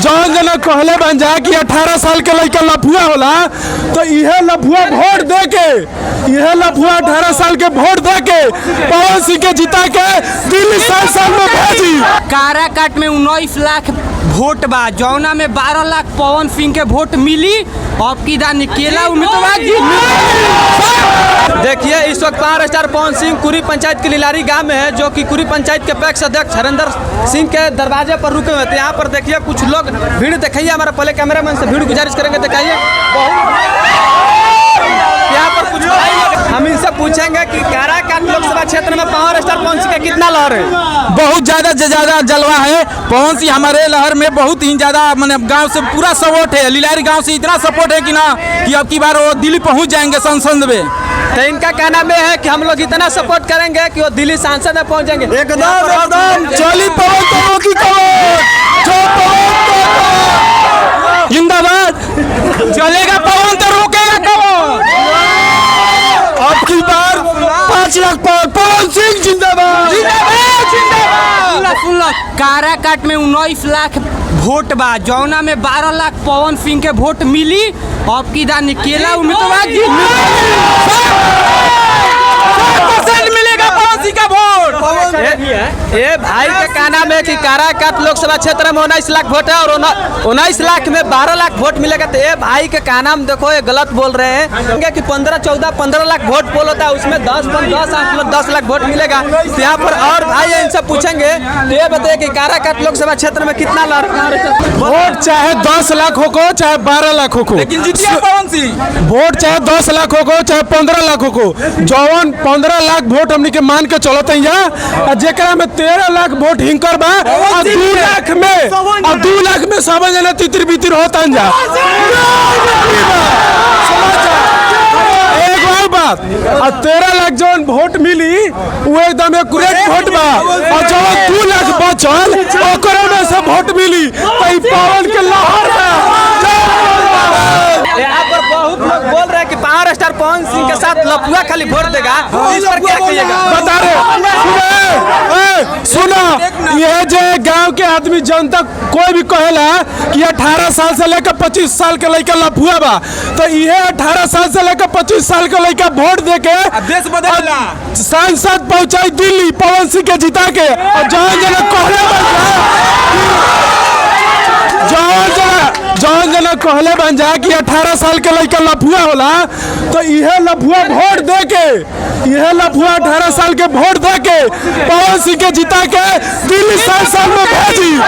जौन जना कहले बन जा कि 18 साल के लड़का लफुआ होला, तो यह लफुआ वोट दे के, यह लफुआ 18 साल के वोट दे के पवन सिंह के जिता के दिल्ली संसद में भेजी। काराकाट में 19 लाख वोट बा, जौना में 12 लाख पवन सिंह के वोट मिली। अब की दान निकेला उम्मीदवार देखिए इस वक्त पावर स्टार पवन सिंह कुरी पंचायत के लिलारी गांव में है, जो कि कुरी पंचायत के पैक्स अध्यक्ष हरेंद्र सिंह के दरवाजे पर रुके हुए थे। यहाँ पर देखिए कुछ लोग भीड़ दिखाइए, हमारे पहले कैमरामैन से भीड़ गुजारिश करेंगे, दिखाइए। यहाँ पर कुछ हम इनसे पूछेंगे कि काराकाट लोकसभा क्षेत्र में पावर स्टार पवन सिंह का कितना लहर है। बहुत ज्यादा जलवा है। पवन सिंह हमारे लहर में बहुत ही ज्यादा, मैंने गांव से पूरा सपोर्ट है। लिलारी गांव से इतना सपोर्ट है कि ना कि अब की बार वो दिल्ली पहुंच जाएंगे संसद में। तो इनका कहना में है कि हम लोग इतना सपोर्ट करेंगे कि वो दिल्ली सांसद में पहुंच जाएंगे। एकदम चली पवन की जिंदाबाद चलेगा पवन तो रोकेगा कौन। अब की बार 5 लाख पवन सिंह जिंदाबाद। सुन लो, काराकाट में 19 लाख वोट बा, जौना में 12 लाख पवन सिंह के वोट मिली। अब की दान निकेला उम्मीदवार मिलेगा पवन सिंह का वोट। ये भाई के कहना में कि काराकाट लोकसभा क्षेत्र में 19 लाख वोट है और 19 लाख में 12 लाख वोट मिलेगा। तो ये भाई के कहना में देखो ये गलत बोल रहे हैं कि 15 लाख वोट पोल होता है, उसमें 10 लाख वोट मिलेगा। तो यहाँ पर और भाई इनसे पूछेंगे, तो ये बताइए कि काराकाट लोकसभा क्षेत्र में कितना वोट, चाहे 10 लाख हो को चाहे 12 लाख हो को, लेकिन जीतिए पवन सिंह। वोट चाहे 10 लाख हो को चाहे 15 लाख हो को, जौन 15 लाख वोट हमनी के मान के चलते हैं, जेकरा में 13 लाख वोट हिंकर बा, और 2 लाख में सब जना तितिर बितिर होता जा। एक और बात, और 13 लाख जौन वोट मिली वो एकदम एक्यूरेट वोट बा, और जो 2 लाख बचल ओकरे में से वोट मिली, तो ई पवन के लहर बा। यहाँ पर बहुत लोग बोल रहे हैं कि पावर स्टार पवन सिंह के साथ लफुआ खाली वोट देगा। इस पर क्या कहिएगा? बता रहे सुनो, यह जो गांव के आदमी जनता कोई भी कहेला कि 18 साल से लेकर 25 साल के लड़का लफुआ बा, तो यह 18 साल से लेकर 25 साल के लड़का वोट दे के देश बदलेला, सांसद पहुंचाई दिल्ली पवन सिंह के जिता के। और जौन जना कहले बन जा कि 18 साल के लड़का लफुआ होला, तो यह लफुआ वोट दे के, यह लफुआ 18 साल के वोट दे के पवन सिंह के जिता के दिल्ली संसद में भेजी।